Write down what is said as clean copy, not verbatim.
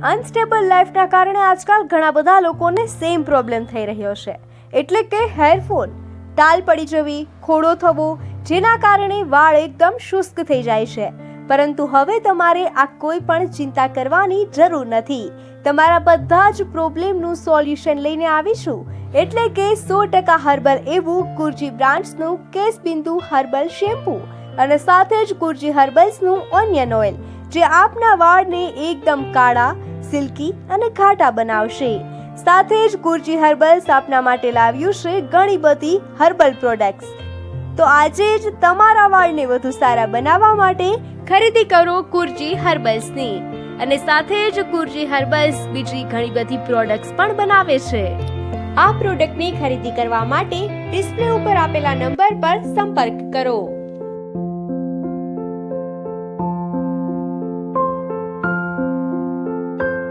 Unstable લાઈફના કારણે આજકાલ ઘણા બધા લોકોને સેમ પ્રોબ્લેમ થઈ રહ્યો છે, એટલે કે હેરફોલ, ટાલ પડી જવી, ખોડો થવો, જેના કારણે વાળ એકદમ શુષ્ક થઈ જાય છે. પરંતુ હવે તમારે આ કોઈ પણ ચિંતા કરવાની જરૂર નથી. તમારા બધા જ પ્રોબ્લેમનું સોલ્યુશન લઈને આવીશું, એટલે કે 100% હર્બલ એવું કુર્જી બ્રાન્ડ્સનું કેશબિંદુ હર્બલ શેમ્પૂ અને સાથે જ કુર્જી હર્બલ્સનું ઓનિયન ઓઇલ, જે આપના વાળને એકદમ કાળા, સિલ્કી અને ઘાટા બનાવશે. સાથે જ કુર્જી હર્બલ્સ આપના માટે લાવ્યું છે ઘણી બધી હર્બલ પ્રોડક્ટ્સ. તો આજે જ તમારા વાળને વધુ સારા બનાવવા માટે ખરીદી કરો કુર્જી હર્બલ્સની. અને સાથે જ કુર્જી હર્બલ્સ બીજી ઘણી બધી પ્રોડક્ટ્સ પણ બનાવે છે. આ પ્રોડક્ટની ખરીદી કરવા માટે ડિસ્પ્લે ઉપર આપેલા નંબર પર સંપર્ક કરો.